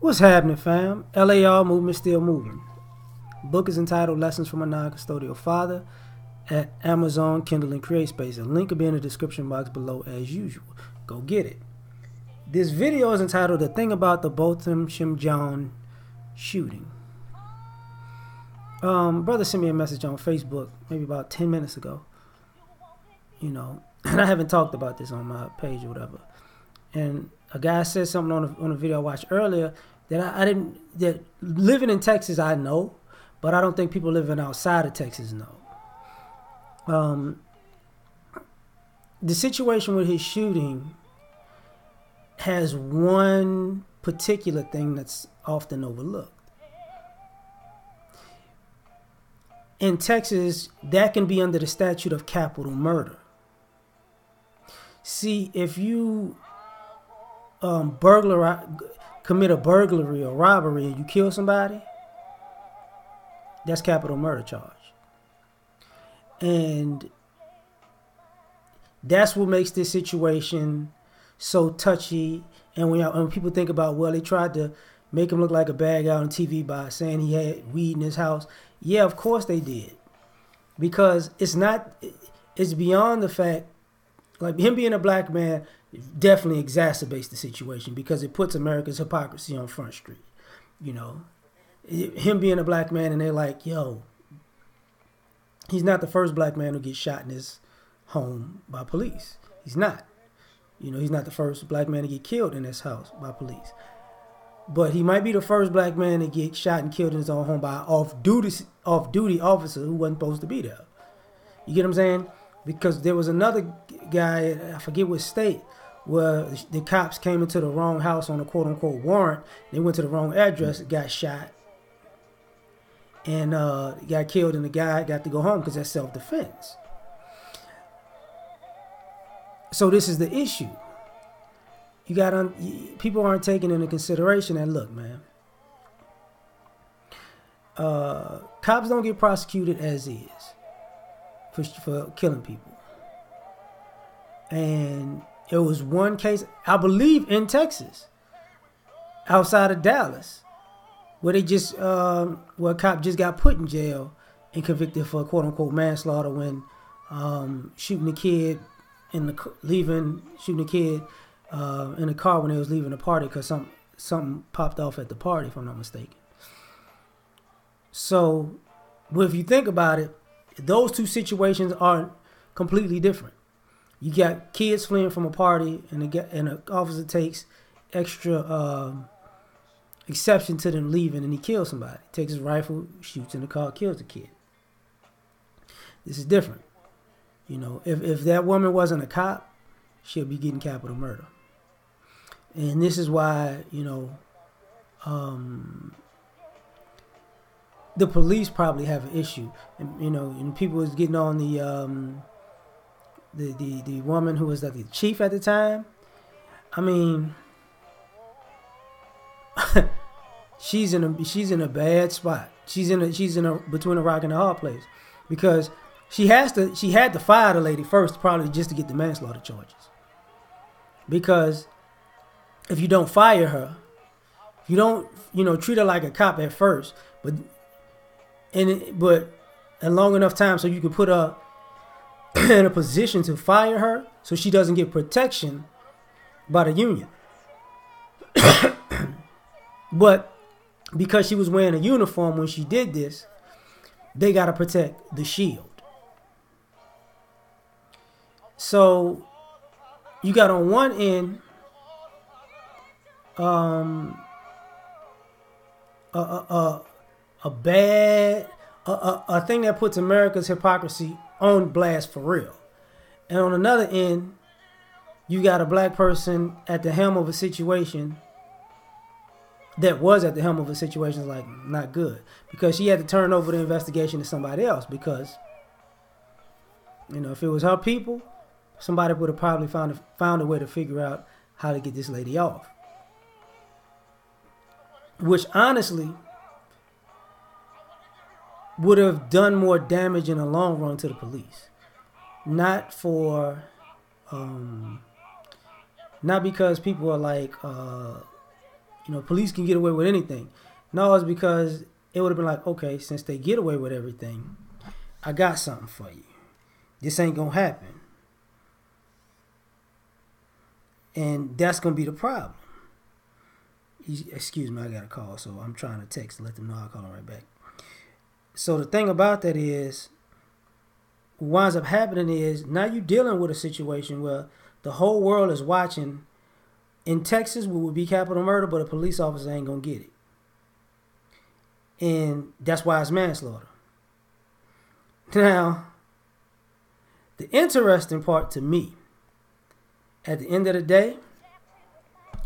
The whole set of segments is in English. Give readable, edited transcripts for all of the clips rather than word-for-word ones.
What's happening, fam? L.A.R. movement still moving. Book is entitled Lessons from a Non-Custodial Father at Amazon, Kindle, and CreateSpace. A link will be in the description box below as usual. Go get it. This video is entitled The Thing About the Botham Shem Shooting. Brother sent me a message on Facebook maybe about 10 minutes ago. And I haven't talked about this on my page or whatever. And a guy said something on a video I watched earlier that that living in Texas I know, but I don't think people living outside of Texas know. The situation with his shooting has one particular thing that's often overlooked. In Texas, that can be under the statute of capital murder. See, if you commit a burglary or robbery and you kill somebody, that's capital murder charge. And that's what makes this situation so touchy. And when people think about, well, they tried to make him look like a bad guy on TV by saying he had weed in his house. Yeah, of course they did. Because it's beyond the fact, like him being a black man definitely exacerbates the situation because it puts America's hypocrisy on Front Street. Him being a black man and they're like, yo, he's not the first black man who gets shot in his home by police. He's not. He's not the first black man to get killed in his house by police. But he might be the first black man to get shot and killed in his own home by an off-duty officer who wasn't supposed to be there. You get what I'm saying? Because there was another guy, I forget what state, where the cops came into the wrong house on a quote-unquote warrant. They went to the wrong address, got shot, and got killed, and the guy got to go home because that's self-defense. So this is the issue. People aren't taking into consideration that, look, man, cops don't get prosecuted as is for killing people. And it was one case, I believe, in Texas, outside of Dallas, where where a cop just got put in jail and convicted for quote unquote manslaughter when shooting a kid in the car when they was leaving the party because something popped off at the party, if I'm not mistaken. So, if you think about it, those two situations are completely different. You got kids fleeing from a party, and an officer takes extra exception to them leaving, and he kills somebody. Takes his rifle, shoots in the car, kills the kid. This is different. If that woman wasn't a cop, she'll be getting capital murder. And this is why, the police probably have an issue. And people was getting on the woman who was the chief at the time. I mean, she's in a bad spot. She's in a between a rock and a hard place because she had to fire the lady first, probably just to get the manslaughter charges. Because if you don't fire her, if you don't, treat her like a cop at first, but in long enough time so you can put her in a position to fire her so she doesn't get protection by the union. But because she was wearing a uniform when she did this, they got to protect the shield. So you got on one end a thing that puts America's hypocrisy on blast for real. And on another end, you got a black person at the helm of a situation like not good. Because she had to turn over the investigation to somebody else because, if it was her people, somebody would have probably found a way to figure out how to get this lady off. Which honestly would have done more damage in the long run to the police. Not because people are like Police can get away with anything. No, it's because it would have been like, okay, since they get away with everything, I got something for you. This ain't gonna happen. And that's gonna be the problem. Excuse me, I got a call, so I'm trying to text to let them know I'll call them right back. So the thing about that is, what winds up happening is now you're dealing with a situation where the whole world is watching. In Texas, what would be capital murder, but a police officer ain't gonna get it. And that's why it's manslaughter. Now, the interesting part to me, at the end of the day,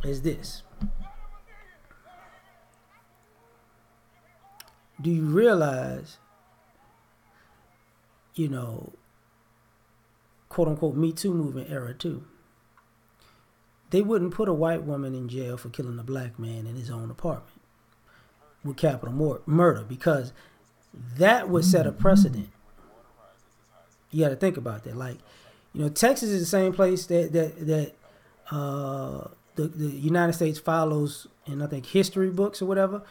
is this. Do you realize, quote unquote Me Too movement era too? They wouldn't put a white woman in jail for killing a black man in his own apartment with capital murder, because that would set a precedent. You got to think about that. Like, Texas is the same place that the United States follows in, I think, history books or whatever.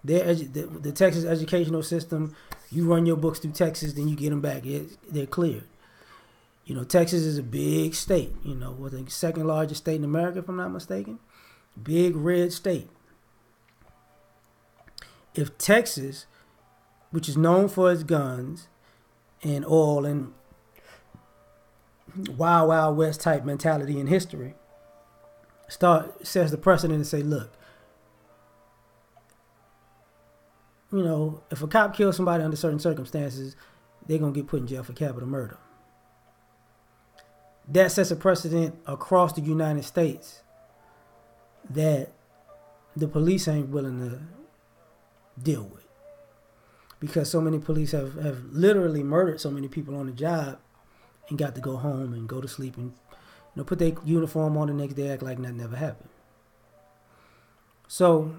The Texas educational system, you run your books through Texas, then you get them back. They're cleared. Texas is a big state. I think second largest state in America, if I'm not mistaken. Big red state. If Texas, which is known for its guns and oil and wild, wild west type mentality in history, sets the precedent and say, look, if a cop kills somebody under certain circumstances, they're going to get put in jail for capital murder. That sets a precedent across the United States that the police ain't willing to deal with. Because so many police have literally murdered so many people on the job and got to go home and go to sleep and put their uniform on the next day, act like nothing ever happened. So,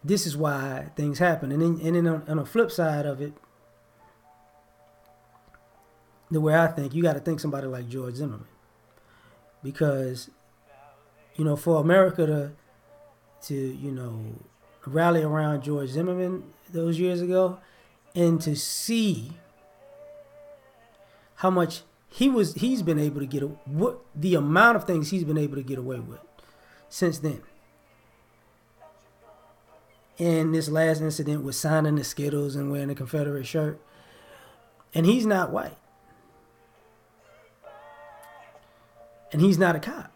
this is why things happen. And then on the flip side of it, the way I think, you got to think somebody like George Zimmerman. Because, for America to rally around George Zimmerman those years ago, and to see how much he's been able to get, the amount of things he's been able to get away with since then. And this last incident with signing the Skittles and wearing a Confederate shirt. And he's not white. And he's not a cop.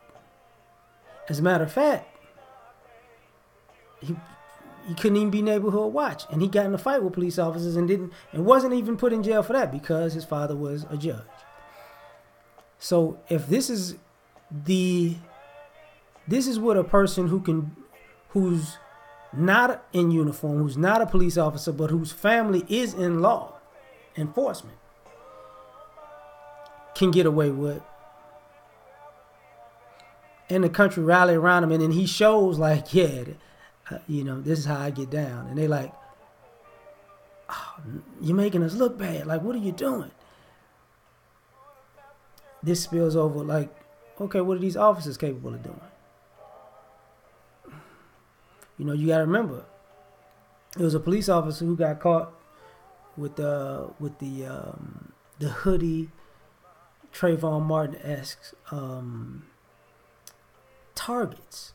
As a matter of fact, he couldn't even be neighborhood watch. And he got in a fight with police officers and wasn't even put in jail for that because his father was a judge. So if this is what a person who's not in uniform, who's not a police officer, but whose family is in law enforcement, can get away with, and the country rally around him, and then he shows like, this is how I get down. And they like, oh, you're making us look bad. Like, what are you doing? This spills over like, okay, what are these officers capable of doing? You got to remember, it was a police officer who got caught with the hoodie, Trayvon Martin-esque targets.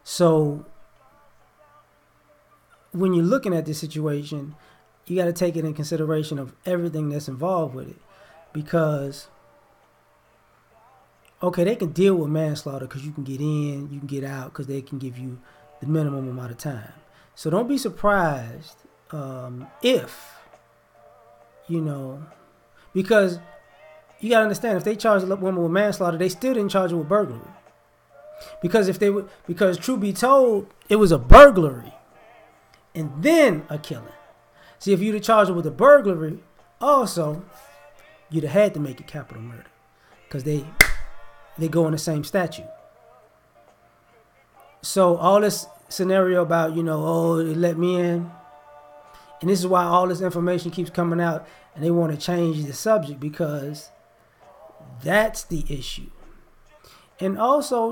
So when you're looking at this situation, you got to take it in consideration of everything that's involved with it. Because, okay, they can deal with manslaughter because you can get in, you can get out, because they can give you the minimum amount of time. So don't be surprised if, because you got to understand, if they charge a woman with manslaughter, they still didn't charge her with burglary. Because truth be told, it was a burglary and then a killing. See, if you'd have charged her with a burglary, also, you'd have had to make it capital murder. Because they go in the same statute. So all this scenario about, they let me in. And this is why all this information keeps coming out. And they want to change the subject, because that's the issue. And also,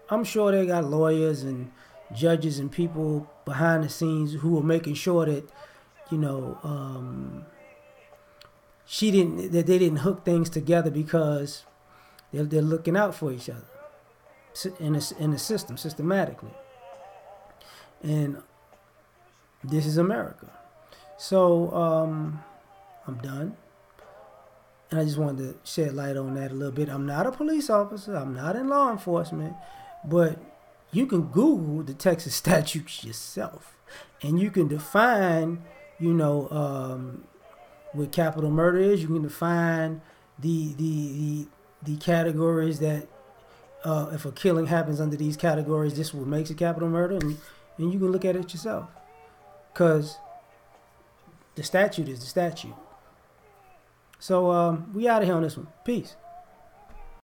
I'm sure they got lawyers and judges and people behind the scenes who are making sure that, you know, that they didn't hook things together because they're looking out for each other in the system systematically. And this is America. So I'm done. And I just wanted to shed light on that a little bit. I'm not a police officer. I'm not in law enforcement. But you can Google the Texas statutes yourself. And you can define, what capital murder is. You can define the categories that if a killing happens under these categories, this what makes a capital murder. And you can look at it yourself. Because the statute is the statute. So we out of here on this one. Peace.